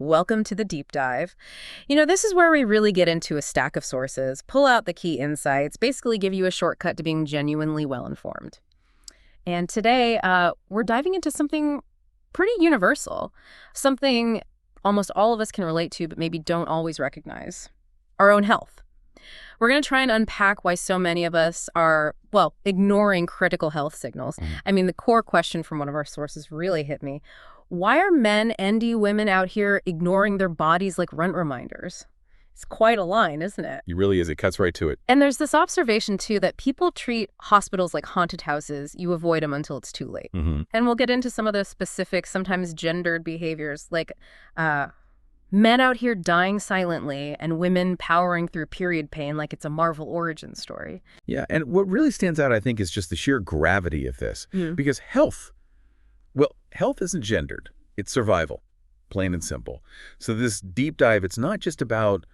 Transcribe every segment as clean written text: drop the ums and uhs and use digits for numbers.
welcome to the deep dive. This is where we really get into a stack of sources, pull out the key insights, basically give you a shortcut to being genuinely well-informed. And today, we're diving into something pretty universal, something almost all of us can relate to but maybe don't always recognize: our own health. We're going to try and unpack why so many of us are, ignoring critical health signals. I mean, the core question from one of our sources really hit me. Why are men and women out here ignoring their bodies like rent reminders? It's quite a line, isn't it? It really is. It cuts right to it. And there's this observation, too, that people treat hospitals like haunted houses. You avoid them until it's too late. And we'll get into some of the specific, sometimes gendered behaviors, like men out here dying silently and women powering through period pain like it's a Marvel origin story. Yeah, and what really stands out, I think, is just the sheer gravity of this. Because health isn't gendered. It's survival, plain and simple. So this deep dive, it's not just about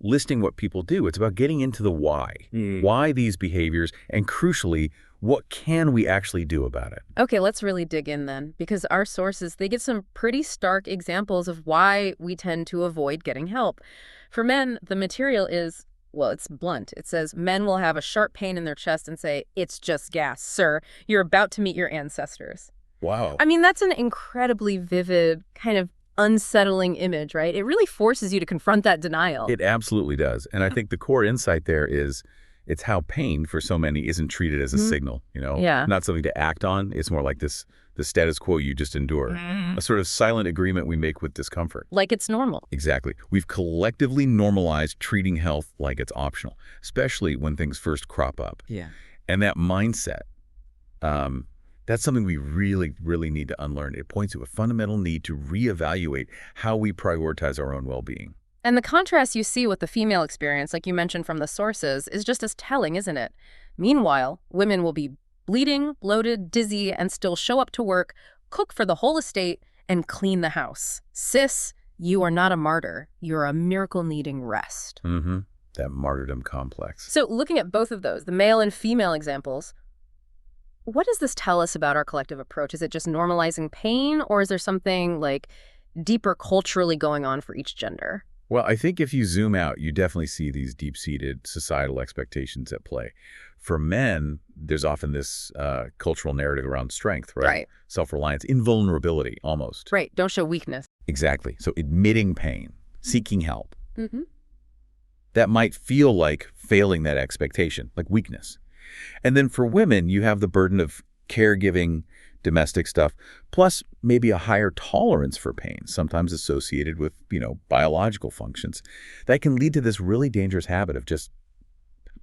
listing what people do. It's about getting into the why. Why these behaviors, and crucially, what can we actually do about it? Okay, let's really dig in then, because our sources, they give some pretty stark examples of why we tend to avoid getting help. For men, the material is, it's blunt. It says men will have a sharp pain in their chest and say, "It's just gas, sir. You're about to meet your ancestors." Wow. I mean, that's an incredibly vivid, kind of unsettling image, right? It really forces you to confront that denial. It absolutely does. And I think the core insight there is it's how pain for so many isn't treated as a signal, not something to act on. It's more like the status quo you just endure, a sort of silent agreement we make with discomfort. Like it's normal. Exactly. We've collectively normalized treating health like it's optional, especially when things first crop up. Yeah. And that mindset, that's something we really, really need to unlearn. It points to a fundamental need to reevaluate how we prioritize our own well-being. And the contrast you see with the female experience, like you mentioned from the sources, is just as telling, isn't it? Meanwhile, women will be bleeding, bloated, dizzy, and still show up to work, cook for the whole estate, and clean the house. Sis, you are not a martyr. You're a miracle needing rest. That martyrdom complex. So looking at both of those, the male and female examples, what does this tell us about our collective approach? Is it just normalizing pain, or is there something like deeper culturally going on for each gender? Well, I think if you zoom out, you definitely see these deep-seated societal expectations at play. For men, there's often this cultural narrative around strength, right? Self-reliance, invulnerability, almost. Right. Don't show weakness. Exactly. So admitting pain, seeking help. That might feel like failing that expectation, like weakness. And then for women, you have the burden of caregiving, domestic stuff, plus maybe a higher tolerance for pain, sometimes associated with, biological functions. That can lead to this really dangerous habit of just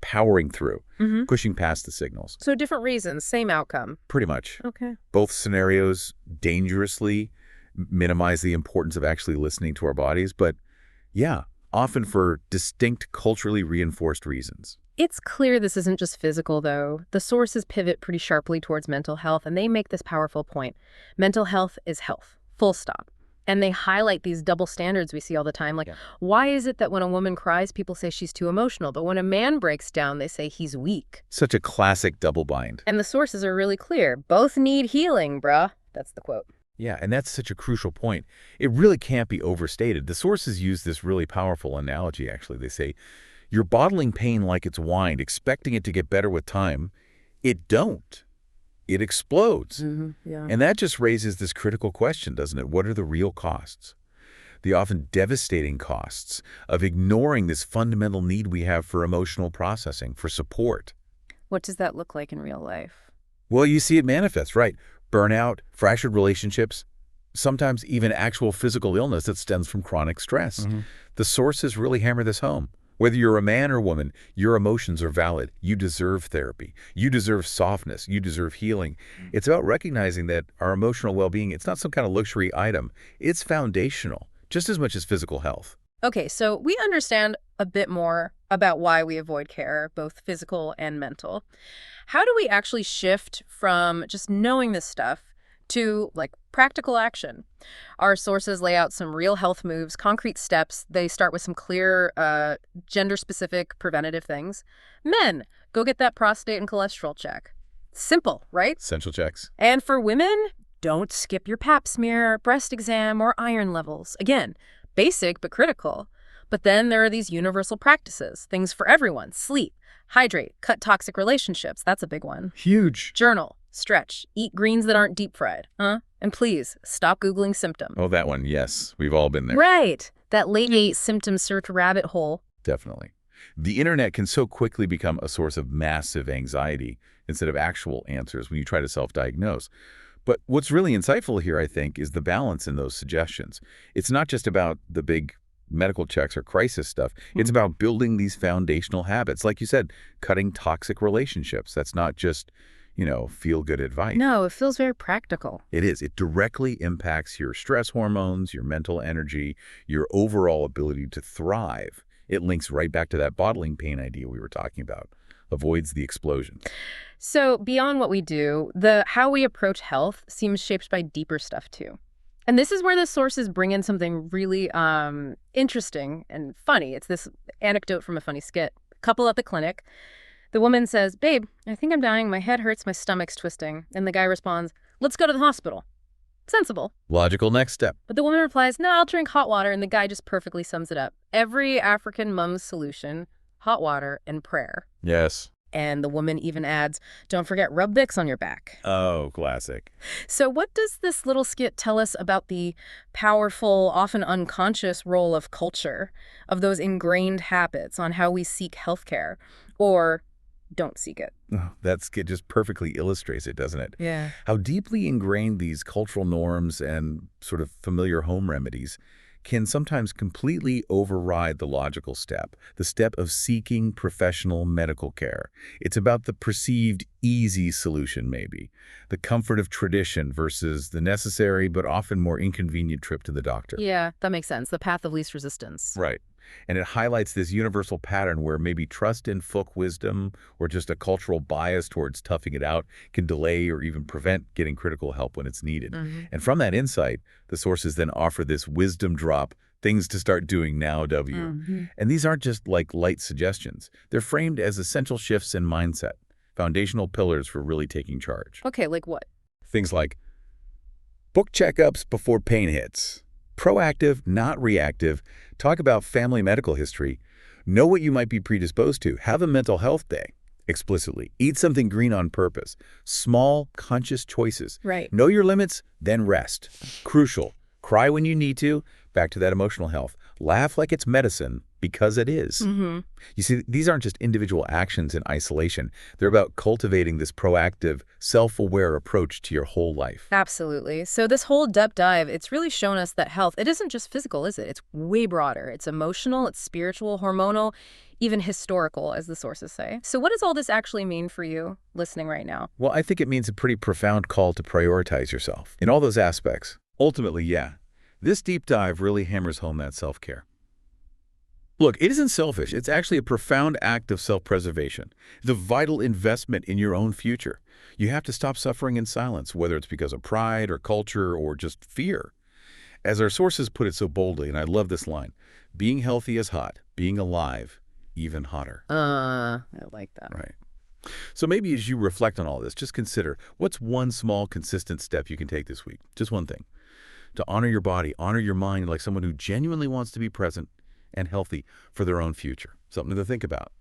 powering through, pushing past the signals. So different reasons, same outcome. Pretty much. Okay. Both scenarios dangerously minimize the importance of actually listening to our bodies, but yeah, often for distinct culturally reinforced reasons. It's clear this isn't just physical, though. The sources pivot pretty sharply towards mental health, and they make this powerful point. Mental health is health, full stop. And they highlight these double standards we see all the time. Like, why is it that when a woman cries, people say she's too emotional, but when a man breaks down, they say he's weak? Such a classic double bind. And the sources are really clear. Both need healing, bruh. That's the quote. Yeah, and that's such a crucial point. It really can't be overstated. The sources use this really powerful analogy, actually. They say, you're bottling pain like it's wine, expecting it to get better with time. It don't. It explodes. And that just raises this critical question, doesn't it? What are the real costs? The often devastating costs of ignoring this fundamental need we have for emotional processing, for support. What does that look like in real life? Well, you see it manifest, right? Burnout, fractured relationships, sometimes even actual physical illness that stems from chronic stress. The sources really hammer this home. Whether you're a man or woman, your emotions are valid. You deserve therapy. You deserve softness. You deserve healing. It's about recognizing that our emotional well-being, it's not some kind of luxury item. It's foundational, just as much as physical health. Okay, so we understand a bit more about why we avoid care, both physical and mental. How do we actually shift from just knowing this stuff to practical action? Our sources lay out some real health moves, concrete steps. They start with some clear gender-specific preventative things. Men, go get that prostate and cholesterol check. Simple, right? Essential checks. And for women, don't skip your pap smear, breast exam, or iron levels. Again, Basic, but critical. But then there are these universal practices, things for everyone. Sleep, hydrate, cut toxic relationships. That's a big one. Huge. Journal, stretch, eat greens that aren't deep fried. And please, stop Googling symptoms. Oh, that one, yes. We've all been there. Right. That late symptom search rabbit hole. Definitely. The internet can so quickly become a source of massive anxiety instead of actual answers when you try to self-diagnose. But what's really insightful here, I think, is the balance in those suggestions. It's not just about the big medical checks or crisis stuff. It's about building these foundational habits. Like you said, cutting toxic relationships. That's not just, feel-good advice. No, it feels very practical. It is. It directly impacts your stress hormones, your mental energy, your overall ability to thrive. It links right back to that bottling pain idea we were talking about. Avoids the explosions. So beyond what we do, how we approach health seems shaped by deeper stuff too. And this is where the sources bring in something really interesting and funny. It's this anecdote from a funny skit. Couple at the clinic. The woman says, "Babe, I think I'm dying. My head hurts. My stomach's twisting." And the guy responds, "Let's go to the hospital." Sensible. Logical next step. But the woman replies, "No, I'll drink hot water." And the guy just perfectly sums it up. Every African mom's solution, hot water and prayer. Yes. And the woman even adds, "Don't forget, rub Vicks on your back." Oh, classic. So what does this little skit tell us about the powerful, often unconscious role of culture, of those ingrained habits on how we seek healthcare or don't seek it? Oh, that skit just perfectly illustrates it, doesn't it? Yeah. How deeply ingrained these cultural norms and sort of familiar home remedies can sometimes completely override the logical step, the step of seeking professional medical care. It's about the perceived easy solution, maybe, the comfort of tradition versus the necessary but often more inconvenient trip to the doctor. Yeah, that makes sense. The path of least resistance. Right. And it highlights this universal pattern where maybe trust in folk wisdom or just a cultural bias towards toughing it out can delay or even prevent getting critical help when it's needed. And from that insight, the sources then offer this wisdom drop, things to start doing now, And these aren't just like light suggestions. They're framed as essential shifts in mindset, foundational pillars for really taking charge. Okay, like what? Things like book checkups before pain hits. Proactive, not reactive. Talk about family medical history. Know what you might be predisposed to. Have a mental health day. Explicitly. Eat something green on purpose. Small, conscious choices. Right. Know your limits, then rest. Crucial. Cry when you need to. Back to that emotional health. Laugh like it's medicine, because it is. You see, these aren't just individual actions in isolation. They're about cultivating this proactive, self-aware approach to your whole life. Absolutely. So this whole depth dive, it's really shown us that health, it isn't just physical, is it? It's way broader. It's emotional, it's spiritual, hormonal, even historical, as the sources say. So what does all this actually mean for you listening right now? Well, I think it means a pretty profound call to prioritize yourself in all those aspects. Ultimately, yeah. This deep dive really hammers home that self-care. Look, it isn't selfish. It's actually a profound act of self-preservation, the vital investment in your own future. You have to stop suffering in silence, whether it's because of pride or culture or just fear. As our sources put it so boldly, and I love this line, being healthy is hot, being alive, even hotter. I like that. Right. So maybe as you reflect on all this, just consider what's one small, consistent step you can take this week. Just one thing. To honor your body, honor your mind like someone who genuinely wants to be present and healthy for their own future. Something to think about.